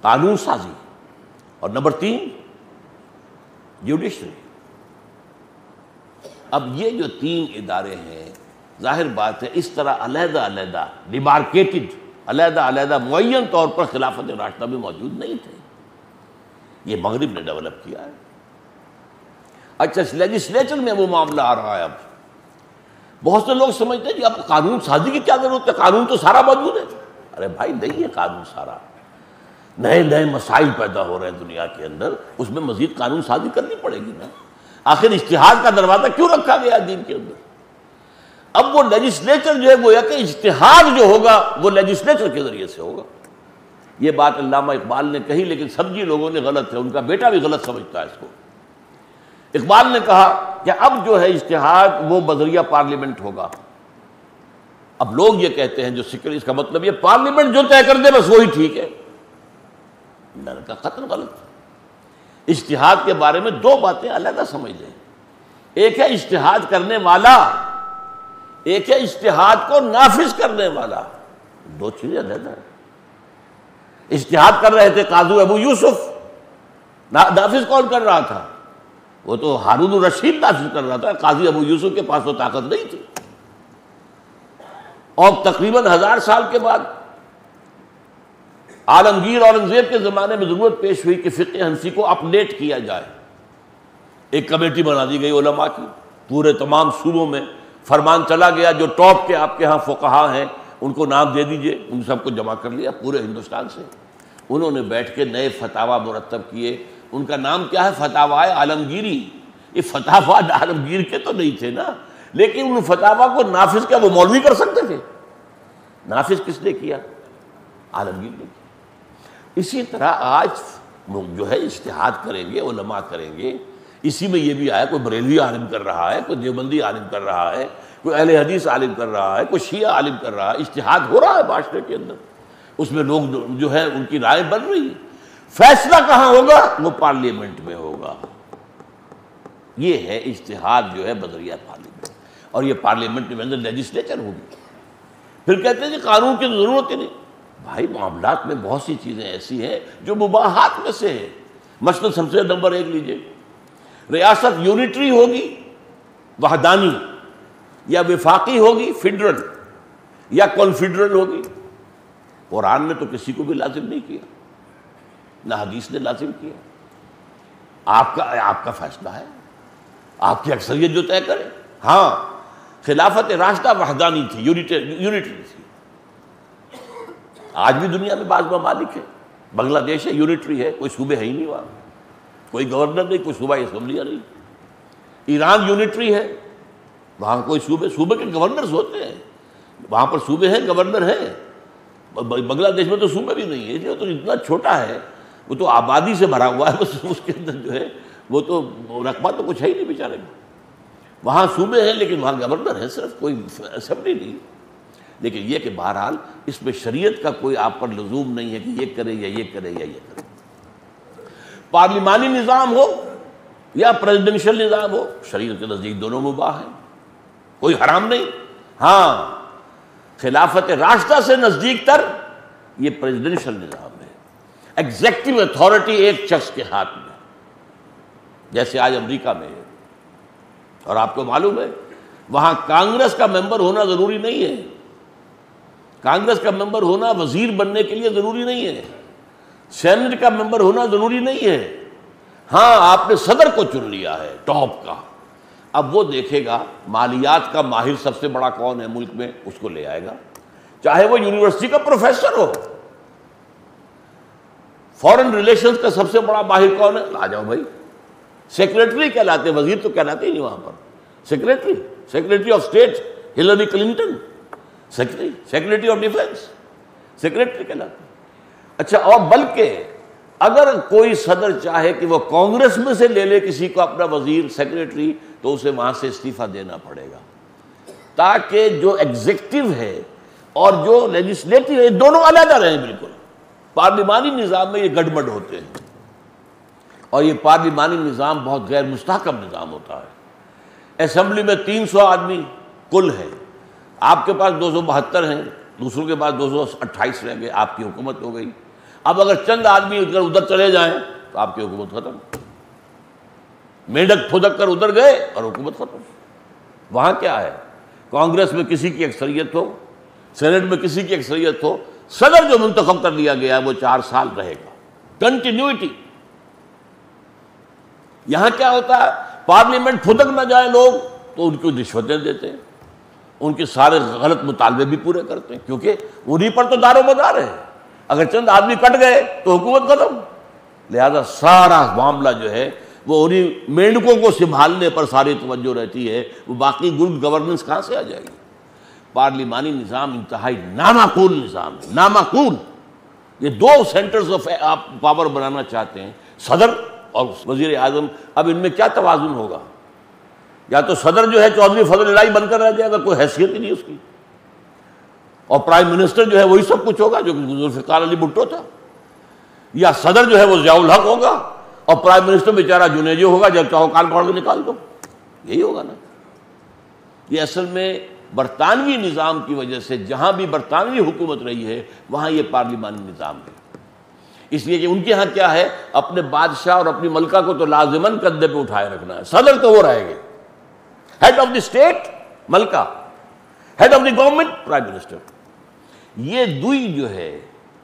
قانون سازی، اور نمبر 3 جوڈیشری۔ اب یہ جو 3 ادارے ہیں، ظاہر بات ہے اس طرح علیحدہ علیحدہ ڈیمارکیٹڈ، علیحدہ علیحدہ معین طور پر خلافت راشدہ میں موجود نہیں تھے، یہ مغرب نے ڈیولپ کیا ہے۔ اچھا، لیجسلیچر میں وہ معاملہ آ رہا ہے۔ اب بہت سے لوگ سمجھتے ہیں کہ اب قانون سازی کی کیا ضرورت ہے، قانون تو سارا موجود ہے۔ ارے بھائی نہیں ہے قانون سارا، نئے نئے مسائل پیدا ہو رہے ہیں دنیا کے اندر، اس میں مزید قانون سازی کرنی پڑے گی نا۔ آخر اجتہاد کا دروازہ کیوں رکھا گیا دین کے اندر؟ اب وہ لیجسلیچر جو ہے گویا کہ اجتہاد جو ہوگا وہ لیجسلیچر کے ذریعے سے ہوگا۔ یہ بات علامہ اقبال نے کہی، لیکن سمجھی لوگوں نے غلط ہے، ان کا بیٹا بھی غلط سمجھتا ہے اس کو۔ اقبال نے کہا کہ اب جو ہے اجتہاد وہ بذریعہ پارلیمنٹ ہوگا، اب لوگ یہ کہتے ہیں جو سیکولر، اس کا مطلب یہ پارلیمنٹ جو طے کر دے بس وہی ٹھیک ہے. میں نے کہا قطعاً غلط. اجتہاد کے بارے میں دو باتیں علیحدہ سمجھ لیں. ایک ہے اجتہاد کرنے والا، ایک ہے اجتہاد کو نافذ کرنے والا. دو چیزیں علیحدہ ہیں. اجتہاد کر رہے تھے قاضی ابو یوسف، نافذ کون کر رہا تھا؟ وہ تو ہارون الرشید نافذ کر رہا تھا. قاضی ابو یوسف کے پاس تو طاقت نہیں تھی. اور تقریباً 1000 سال کے بعد عالمگیر اورنگزیب کے زمانے میں ضرورت پیش ہوئی کہ فقہ حنفی کو اپڈیٹ کیا جائے. ایک کمیٹی بنا دی گئی علماء کی، پورے تمام صوبوں میں فرمان چلا گیا، جو ٹاپ کے آپ کے ہاں فقہا ہیں ان کو نام دے دیجئے. ان سب کو جمع کر لیا پورے ہندوستان سے. انہوں نے بیٹھ کے نئے فتاوا مرتب کیے. ان کا نام کیا ہے؟ فتاوائے عالمگیری. یہ فتاوا عالمگیر کے تو نہیں تھے نا، لیکن ان فتاوا کو نافذ کیا وہ مولوی کر سکتے تھے؟ نافذ کس نے کیا؟ عالمگیر نے کیا. اسی طرح آج جو ہے اجتہاد کریں گے، علماء کریں گے. اسی میں یہ بھی آیا، کوئی بریلوی عالم کر رہا ہے، کوئی دیوبندی عالم کر رہا ہے، کوئی اہل حدیث عالم کر رہا ہے، کوئی شیعہ عالم کر رہا ہے. اجتہاد ہو رہا ہے معاشرے کے اندر، اس میں لوگ جو ہے ان کی رائے بن رہی ہے. فیصلہ کہاں ہوگا؟ وہ پارلیمنٹ میں ہوگا. یہ ہے اجتہاد جو ہے بذریعہ پارلیمنٹ. اور یہ پارلیمنٹ میں اندر لیجسلیچر ہوگی. پھر کہتے ہیں کہ قانون کی ضرورت ہی نہیں. بھائی معاملات میں بہت سی چیزیں ایسی ہیں جو مباحات میں سے ہے. مثلا سب سے نمبر 1 لیجئے، ریاست یونٹری ہوگی وحدانی، یا وفاقی ہوگی فیڈرل، یا کنفیڈرل ہوگی. قرآن نے تو کسی کو بھی لازم نہیں کیا، نہ حدیث نے لازم کیا. آپ کا فیصلہ ہے، آپ کی اکثریت جو طے کرے. ہاں خلافت راشدہ وحدانی تھی، یونٹری تھی. آج بھی دنیا میں بعض ممالک ہیں، بنگلہ دیش ہے یونٹری ہے، کوئی صوبے ہے ہی نہیں وہاں، کوئی گورنر نہیں، کوئی صوبائی اسمبلیاں نہیں. ایران یونٹری ہے، وہاں کوئی صوبے کے گورنرز ہوتے ہیں. وہاں پر صوبے ہیں، گورنر ہیں. بنگلہ دیش میں تو صوبے بھی نہیں ہے، تو اتنا چھوٹا ہے، وہ تو آبادی سے بھرا ہوا ہے. بس اس کے اندر جو ہے وہ تو رقبہ تو کچھ ہے ہی نہیں بیچارے میں. وہاں صوبے ہیں لیکن وہاں گورنر ہے، صرف کوئی اسمبلی نہیں. لیکن یہ کہ بہرحال اس میں شریعت کا کوئی آپ پر لزوم نہیں ہے کہ یہ کرے یا یہ کرے یا یہ کرے. پارلیمانی نظام ہو یا پریزیڈنشل نظام ہو، شریعت کے نزدیک دونوں مباح ہیں، کوئی حرام نہیں. ہاں خلافت راشدہ سے نزدیک تر یہ پریزیڈنشل نظام ہے. ایگزیکٹو اتھارٹی ایک شخص کے ہاتھ میں، جیسے آج امریکہ میں ہے. اور آپ کو معلوم ہے وہاں کانگریس کا ممبر ہونا ضروری نہیں ہے. کانگریس کا ممبر ہونا وزیر بننے کے لیے ضروری نہیں ہے، سینٹ کا ممبر ہونا ضروری نہیں ہے. ہاں آپ نے صدر کو چن لیا ہے ٹاپ کا، اب وہ دیکھے گا مالیات کا ماہر سب سے بڑا کون ہے ملک میں، اس کو لے آئے گا. چاہے وہ یونیورسٹی کا پروفیسر ہو. فورن ریلیشنز کا سب سے بڑا ماہر کون ہے، آ جاؤ بھائی. سیکریٹری کہلاتے، وزیر تو کہلاتے ہی نہیں وہاں پر. Secretary of state Hillary Clinton, secretary of defence, secretary کہلاتے. اچھا، اور بلکہ اگر کوئی صدر چاہے کہ وہ کانگریس میں سے لے لے کسی کو اپنا وزیر سیکریٹری، تو اسے وہاں سے استعفیٰ دینا پڑے گا، تاکہ جو ایگزیکٹو ہے اور جو لیجسلیٹو ہے دونوں علیحدہ رہیں. بالکل پارلیمانی نظام میں یہ گڑبڑ ہوتے ہیں، اور یہ پارلیمانی نظام بہت غیر مستحکم نظام ہوتا ہے. اسمبلی میں 300 آدمی کل ہیں، آپ کے پاس 272 ہیں، دوسروں کے پاس 228 رہیں گے، آپ کی حکومت ہو گئی. اب اگر چند آدمی ادھر چلے جائیں تو آپ کی حکومت ختم. میڈک پھدک کر ادھر گئے اور حکومت ختم. وہاں کیا ہے، کانگریس میں کسی کی اکثریت ہو، سینٹ میں کسی کی اکثریت ہو، صدر جو منتخب کر لیا گیا ہے وہ 4 سال رہے گا. کنٹینیوٹی. یہاں کیا ہوتا ہے، پارلیمنٹ پھدک نہ جائے لوگ تو ان کو رشوتیں دیتے ہیں، ان کے سارے غلط مطالبے بھی پورے کرتے ہیں، کیونکہ انہی پر تو دار و مدار ہے. اگر چند آدمی کٹ گئے تو حکومت ختم. لہذا سارا معاملہ جو ہے وہ انہی مینڈکوں کو سنبھالنے پر ساری توجہ رہتی ہے. وہ باقی گڈ گورننس کہاں سے آ جائے گی. پارلیمانی نظام انتہائی نامعقول نظام ہے، نامعقول. یہ 2 سینٹرز آف پاور بنانا چاہتے ہیں، صدر اور وزیر اعظم. اب ان میں کیا توازن ہوگا؟ یا تو صدر جو ہے چودھری فضل الہی بن کر رہ جائے گا، کوئی حیثیت ہی نہیں اس کی. اور پرائم منسٹر جو ہے وہی سب کچھ ہوگا جو ذوالفقار علی بھٹو تھا، یا صدر جو ہے وہ ضیاء الحق ہوگا اور پرائم منسٹر بیچارہ جنیجو ہوگا، جب چاہو کال پکڑ کے نکال دو، یہی ہوگا نا۔ یہ اصل میں برطانوی نظام کی وجہ سے جہاں بھی برطانوی حکومت رہی ہے وہاں یہ پارلیمانی نظام ہے، اس لیے کہ ان کے ہاں کیا ہے، اپنے بادشاہ اور اپنی ملکہ کو تو لازماً کندھے پہ اٹھائے رکھنا ہے، صدر تو وہ رہے گے، ہیڈ آف دی اسٹیٹ ملکہ، head of the government prime minister. یہ دوئی جو ہے،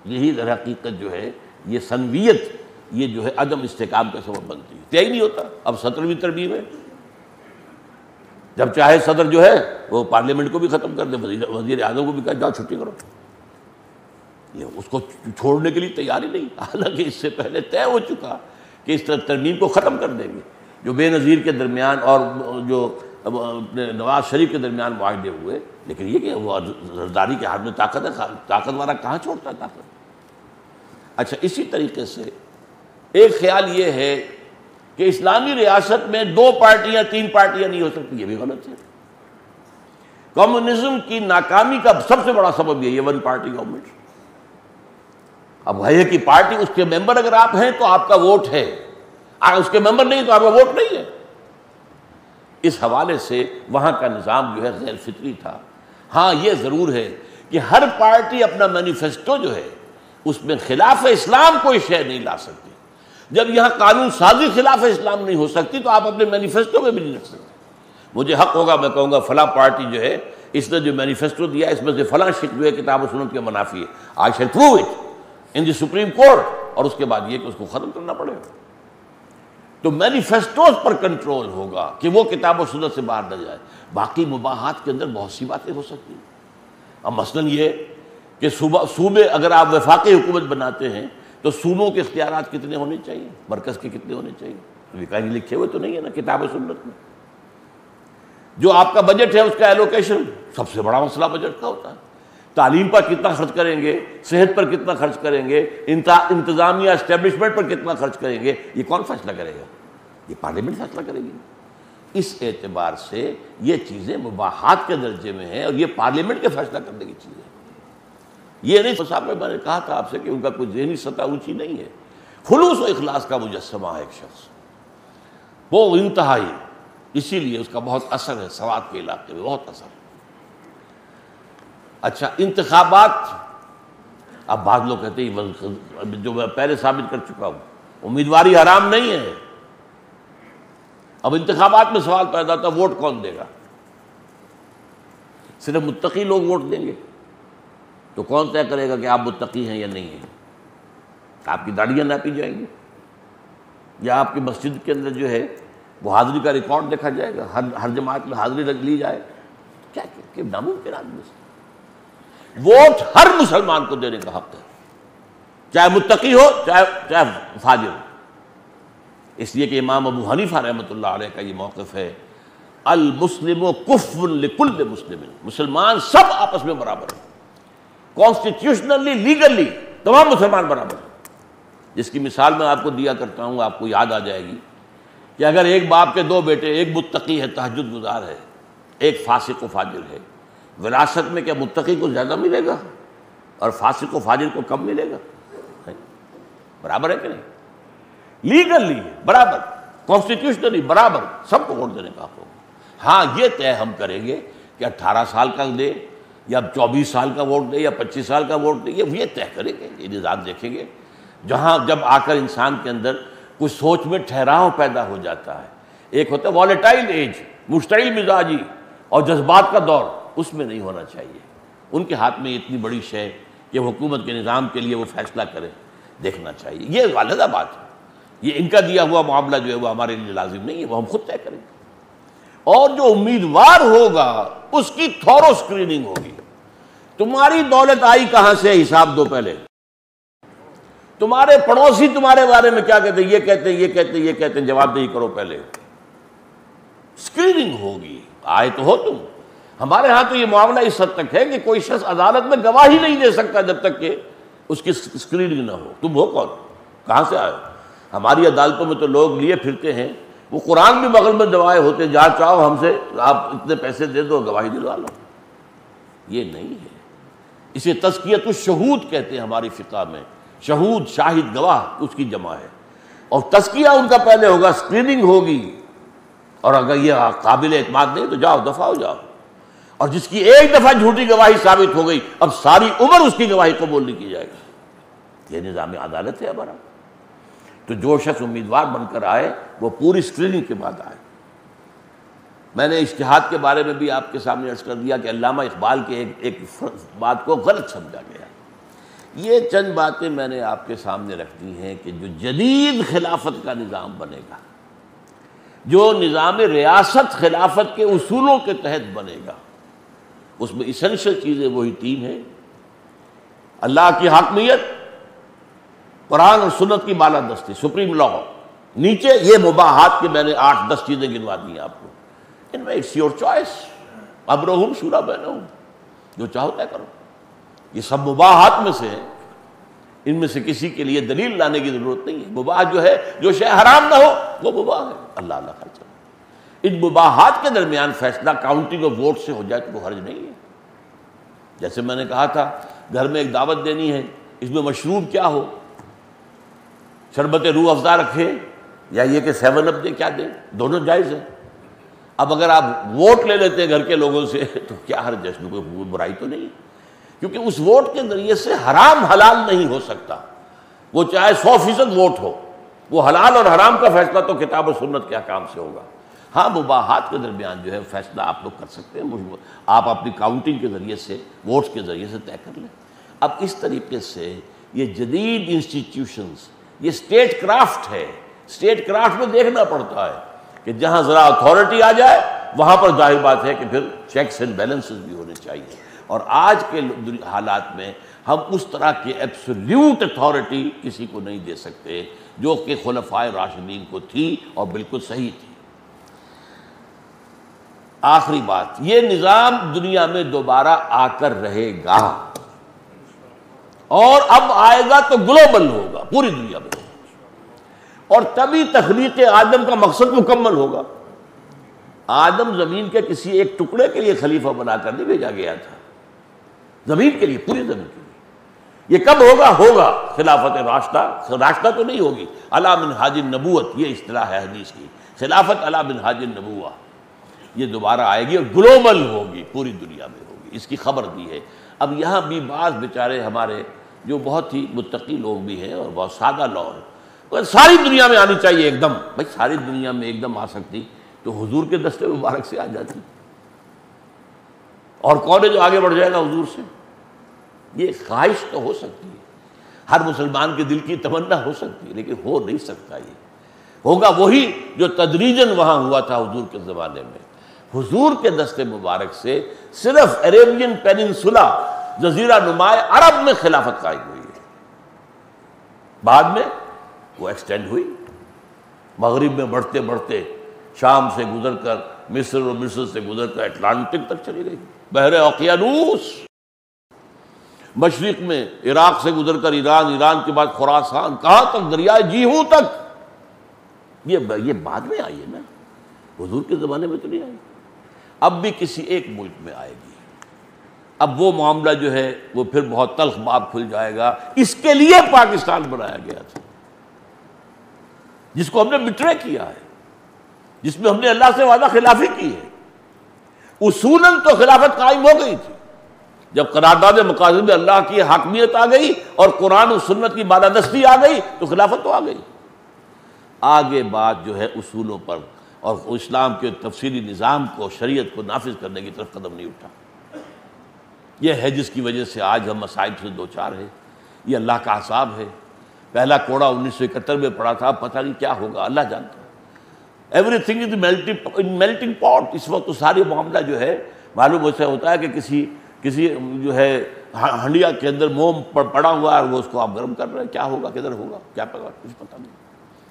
یہی در حقیقت جو ہے یہ سنویت، یہ جو ہے عدم استحکام کا سبب بنتی ہے، طے ہی نہیں ہوتا۔ اب 17ویں ترمیم ہے، جب چاہے صدر جو ہے وہ پارلیمنٹ کو بھی ختم کر دے، وزیر اعظم کو بھی کہا جاؤ چھٹی کرو، یہ اس کو چھوڑنے کے لیے تیار ہی نہیں، حالانکہ اس سے پہلے طے ہو چکا کہ اس طرح ترمیم کو ختم کر دیں گے۔ جو بے نظیر کے درمیان اور جو نواز شریف کے درمیان معاہدے ہوئے، لیکن یہ کہ وہ زرداری کے ہاتھ میں طاقت ہے، طاقت والا کہاں چھوڑتا ہے طاقت۔ اچھا، اسی طریقے سے ایک خیال یہ ہے کہ اسلامی ریاست میں 2 پارٹیاں 3 پارٹیاں نہیں ہو سکتی، یہ بھی غلط ہے۔ کمیونزم کی ناکامی کا سب سے بڑا سبب یہ 1 پارٹی گورنمنٹ۔ اب ہے کہ پارٹی، اس کے ممبر اگر آپ ہیں تو آپ کا ووٹ ہے، اس کے ممبر نہیں تو آپ کا ووٹ نہیں ہے۔ اس حوالے سے وہاں کا نظام جو ہے غیر فطری تھا۔ ہاں یہ ضرور ہے کہ ہر پارٹی اپنا مینیفیسٹو جو ہے اس میں خلاف اسلام کوئی شے نہیں لا سکتی۔ جب یہاں قانون سازی خلاف اسلام نہیں ہو سکتی تو آپ اپنے مینیفیسٹو میں بھی نہیں رکھ سکتے۔ مجھے حق ہوگا، میں کہوں گا فلاں پارٹی جو ہے اس نے جو مینیفیسٹو دیا اس میں سے فلاں شک جو ہے کتاب و سنت کے منافی ہے، I shall prove it in the supreme court, اور اس کے بعد یہ کہ اس کو ختم کرنا پڑے گا۔ تو مینیفیسٹوز پر کنٹرول ہوگا کہ وہ کتاب و سنت سے باہر نہ جائے۔ باقی مباحات کے اندر بہت سی باتیں ہو سکتی ہیں۔ اب مثلاً یہ کہ صوبے اگر آپ وفاقی حکومت بناتے ہیں تو صوبوں کے اختیارات کتنے ہونے چاہیے، مرکز کے کتنے ہونے چاہیے، ابھی کہیں لکھے ہوئے تو نہیں ہے نا کتاب و سنت میں۔ جو آپ کا بجٹ ہے اس کا ایلوکیشن سب سے بڑا مسئلہ بجٹ کا ہوتا ہے۔ تعلیم پر کتنا خرچ کریں گے، صحت پر کتنا خرچ کریں گے، انتظامیہ اسٹیبلشمنٹ پر کتنا خرچ کریں گے، یہ کون فیصلہ کرے گا؟ یہ پارلیمنٹ فیصلہ کرے گی۔ اس اعتبار سے یہ چیزیں مباحات کے درجے میں ہیں اور یہ پارلیمنٹ کے فیصلہ کرنے کی چیزیں ہیں۔ یہ نہیں صاحب میں نے کہا تھا آپ سے کہ ان کا کوئی ذہنی سطح اونچی نہیں ہے، خلوص و اخلاص کا مجسمہ ہے ایک شخص، وہ انتہائی، اسی لیے اس کا بہت اثر ہے سوات کے علاقے میں، بہت اثر ہے۔ اچھا، انتخابات، اب بعض لوگ کہتے ہیں جو میں پہلے ثابت کر چکا ہوں، امیدواری حرام نہیں ہے۔ اب انتخابات میں سوال پیدا ہوتا ہے ووٹ کون دے گا؟ صرف متقی لوگ ووٹ دیں گے تو کون طے کرے گا کہ آپ متقی ہیں یا نہیں ہیں؟ آپ کی داڑیاں ناپی جائیں گی یا آپ کی مسجد کے اندر جو ہے وہ حاضری کا ریکارڈ دیکھا جائے گا، ہر جماعت میں حاضری رکھ لی جائے؟ کیا کہ ناممکن آدمی سے ووٹ ہر مسلمان کو دینے کا حق ہے، چاہے متقی ہو چاہے فاجر ہو۔ اس لیے کہ امام ابو حنیفہ رحمۃ اللہ علیہ کا یہ موقف ہے، المسلم کفو لکل مسلم، مسلمان سب آپس میں برابر ہیں، کانسٹیٹیوشنلی لیگلی تمام مسلمان برابر ہیں۔ جس کی مثال میں آپ کو دیا کرتا ہوں، آپ کو یاد آ جائے گی کہ اگر ایک باپ کے 2 بیٹے، ایک متقی ہے تہجد گزار ہے، ایک فاسق و فاجر ہے، وراثت میں کیا متقی کو زیادہ ملے گا اور فاسق و فاجر کو کم ملے گا؟ برابر ہے کہ نہیں؟ لیگلی برابر، کانسٹیٹیوشنلی برابر، سب کو ووٹ دینے کا حق ہوگا۔ ہاں یہ طے ہم کریں گے کہ 18 سال کا دے یا 24 سال کا ووٹ دے یا 25 سال کا ووٹ دے، یہ طے کریں گے، یہ نظام دیکھیں گے۔ جہاں جب آ کر انسان کے اندر کچھ سوچ میں ٹھہراؤ پیدا ہو جاتا ہے، ایک ہوتا ہے والیٹائل ایج، مشتعل مزاجی اور جذبات کا دور، اس میں نہیں ہونا چاہیے۔ ان کے ہاتھ میں اتنی بڑی شے کہ حکومت کے نظام کے لیے وہ فیصلہ کرے، دیکھنا چاہیے۔ یہ علیحدہ بات ہے، یہ ان کا دیا ہوا معاملہ جو ہے وہ ہمارے لیے لازم نہیں ہے، وہ ہم خود طے کریں گے۔ اور جو امیدوار ہوگا اس کی تھورو سکریننگ ہوگی۔ تمہاری دولت آئی کہاں سے، حساب دو پہلے۔ تمہارے پڑوسی تمہارے بارے میں کیا کہتے ہیں، یہ کہتے ہیں، یہ کہتے ہیں، یہ کہتے ہیں، جواب دہی کرو پہلے۔ سکریننگ ہوگی، آئے تو ہو تم۔ ہمارے ہاں تو یہ معاملہ اس حد تک ہے کہ کوئی شخص عدالت میں گواہی نہیں دے سکتا جب تک کہ اس کی سکریننگ نہ ہو۔ تم ہو کون، کہاں سے آئے؟ ہماری عدالتوں میں تو لوگ لیے پھرتے ہیں، وہ قرآن بھی بغل میں دبائے ہوتے، جہاں چاہو ہم سے آپ اتنے پیسے دے دو گواہی دلوا لو۔ یہ نہیں ہے۔ اسے تزکیۃ الشہود کہتے ہیں ہماری فقہ میں، شہود شاہد گواہ، اس کی جمع ہے۔ اور تزکیہ ان کا پہلے ہوگا، اسکریننگ ہوگی، اور اگر یہ قابل اعتماد نہیں تو جاؤ دفع ہو جاؤ۔ اور جس کی ایک دفعہ جھوٹی گواہی ثابت ہو گئی، اب ساری عمر اس کی گواہی قبول نہیں کی جائے گی۔ یہ نظام عدالت ہے ہمارا۔ تو جو شخص امیدوار بن کر آئے وہ پوری اسکریننگ کے بعد آئے۔ میں نے اجتہاد کے بارے میں بھی آپ کے سامنے عرض کر دیا کہ علامہ اقبال کے ایک بات کو غلط سمجھا گیا۔ یہ چند باتیں میں نے آپ کے سامنے رکھ دی ہیں کہ جو جدید خلافت کا نظام بنے گا، جو نظام ریاست خلافت کے اصولوں کے تحت بنے گا، اس میں اسینشل چیزیں وہی تین ہیں: اللہ کی حاکمیت، قرآن اور سنت کی بالادستی، سپریم لا، نیچے یہ مباحات کے میں نے 8-10 چیزیں گنوا دی ہیں آپ کو، ان میں اٹس یور چوائس، امرہم شورا بینہم، جو چاہو طے کرو۔ یہ سب مباحات میں سے ہیں، ان میں سے کسی کے لیے دلیل لانے کی ضرورت نہیں ہے۔ مباح جو ہے، جو شے حرام نہ ہو وہ مباح ہے، اللہ اللہ خرچہ۔ ان مباحات کے درمیان فیصلہ کاؤنٹنگ آف ووٹ سے ہو جائے تو وہ حرج نہیں ہے۔ جیسے میں نے کہا تھا گھر میں ایک دعوت دینی ہے، اس میں مشروب کیا ہو، شربت روح افزا رکھے یا یہ کہ 7 اپ دے، کیا دیں، دونوں جائز ہیں۔ اب اگر آپ ووٹ لے لیتے ہیں گھر کے لوگوں سے تو کیا حرج ہے، اس میں کوئی برائی تو نہیں ہے، کیونکہ اس ووٹ کے ذریعے سے حرام حلال نہیں ہو سکتا، وہ چاہے 100% ووٹ ہو، وہ حلال اور حرام کا فیصلہ تو کتاب و سنت کے احکام سے ہوگا۔ ہاں مباحات کے درمیان جو ہے فیصلہ آپ لوگ کر سکتے ہیں، آپ اپنی کاؤنٹنگ کے ذریعے سے، ووٹس کے ذریعے سے طے کر لیں۔ اب اس طریقے سے یہ جدید انسٹیٹیوشنز، یہ اسٹیٹ کرافٹ ہے، اسٹیٹ کرافٹ میں دیکھنا پڑتا ہے کہ جہاں ذرا اتھارٹی آ جائے وہاں پر ظاہر بات ہے کہ پھر چیکس اینڈ بیلنسز بھی ہونے چاہیے۔ اور آج کے حالات میں ہم اس طرح کی ایبسولیوٹ اتھارٹی کسی کو نہیں دے سکتے جو کہ خلفائے راشدین کو تھی اور بالکل صحیح تھی۔ آخری بات، یہ نظام دنیا میں دوبارہ آ کر رہے گا، اور اب آئے گا تو گلوبل ہوگا، پوری دنیا میں ہوگا، اور تبھی تخلیق آدم کا مقصد مکمل ہوگا۔ آدم زمین کے کسی ایک ٹکڑے کے لیے خلیفہ بنا کر نہیں بھیجا گیا تھا، زمین کے لیے، پوری زمین کے لیے۔ یہ کب ہوگا؟ ہوگا خلافت راشدہ، راشدہ تو نہیں ہوگی، علی منہاج النبوت، یہ اصطلاح ہے حدیث کی، خلافت علی منہاج النبوہ، یہ دوبارہ آئے گی اور گلوبل ہوگی، پوری دنیا میں ہوگی، اس کی خبر دی ہے۔ اب یہاں بھی بعض بیچارے ہمارے جو بہت ہی متقی لوگ بھی ہیں اور بہت سادہ لوگ ہیں، ساری دنیا میں آنی چاہیے ایک دم۔ بھائی ساری دنیا میں ایک دم آ سکتی تو حضور کے دستے مبارک سے آ جاتی، اور کون ہے جو آگے بڑھ جائے گا حضور سے؟ یہ خواہش تو ہو سکتی ہے، ہر مسلمان کے دل کی تمنا ہو سکتی ہے، لیکن ہو نہیں سکتا۔ یہ ہوگا وہی جو تدریجاً وہاں ہوا تھا حضور کے زمانے میں۔ حضور کے دستے مبارک سے صرف عربین پیننسولا، جزیرہ نمائے عرب میں خلافت قائم ہوئی ہے، بعد میں وہ ایکسٹینڈ ہوئی، مغرب میں بڑھتے بڑھتے شام سے گزر کر مصر، اور مصر سے گزر کر اٹلانٹک تک چلی گئی، بحر اوقیانوس، مشرق میں عراق سے گزر کر ایران، ایران کے بعد خراسان، کہاں تک؟ دریائے جیہوں تک۔ یہ بعد میں آئی ہے نا، حضور کے زمانے میں تو نہیں آئی۔ اب بھی کسی ایک ملک میں آئے گی، اب وہ معاملہ جو ہے وہ پھر بہت تلخ باب کھل جائے گا۔ اس کے لیے پاکستان بنایا گیا تھا، جس کو ہم نے بٹرے کیا ہے، جس میں ہم نے اللہ سے وعدہ خلافی کی ہے۔ اصولاً تو خلافت قائم ہو گئی تھی، جب قرارداد مقاصد میں اللہ کی حاکمیت آ گئی اور قرآن و سنت کی بالادستی آ گئی تو خلافت تو آ گئی۔ آگے بات جو ہے اصولوں پر اور اسلام کے تفصیلی نظام کو، شریعت کو نافذ کرنے کی طرف قدم نہیں اٹھا۔ یہ ہے جس کی وجہ سے آج ہم مصائب سے دوچار ہیں۔ یہ اللہ کا حساب ہے۔ پہلا کوڑا 1971 میں پڑا تھا، پتہ نہیں کیا ہوگا، اللہ جانتا ہے۔ ایوری تھنگ از میلٹنگ پاٹ۔ اس وقت تو سارے معاملہ جو ہے معلوم ایسا ہوتا ہے کہ کسی جو ہے ہنڈیا کے اندر موم پڑا ہوا ہے، وہ اس کو آپ گرم کر رہے ہیں، کیا ہوگا، کدھر ہوگا، کیا پتا، کچھ پتہ نہیں۔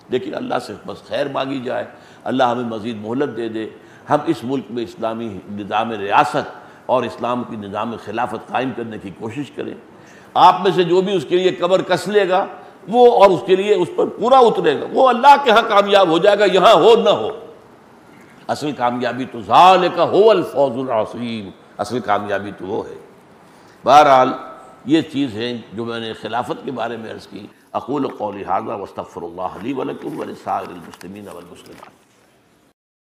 لیکن اللہ سے بس خیر مانگی جائے، اللہ ہمیں مزید مہلت دے دے، ہم اس ملک میں اسلامی نظام ریاست اور اسلام کی نظام خلافت قائم کرنے کی کوشش کریں۔ آپ میں سے جو بھی اس کے لیے کمر کس لے گا وہ، اور اس کے لیے اس پر پورا اترے گا، وہ اللہ کے ہاں کامیاب ہو جائے گا، یہاں ہو نہ ہو۔ اصل کامیابی تو ذالک هو الفوز العظیم، اصل کامیابی تو وہ ہے۔ بہرحال یہ چیز ہے جو میں نے خلافت کے بارے میں عرض کی۔ اقول قولی ھذا واستغفر اللہ لی ولکم ولسائر المسلمین والمسلمات۔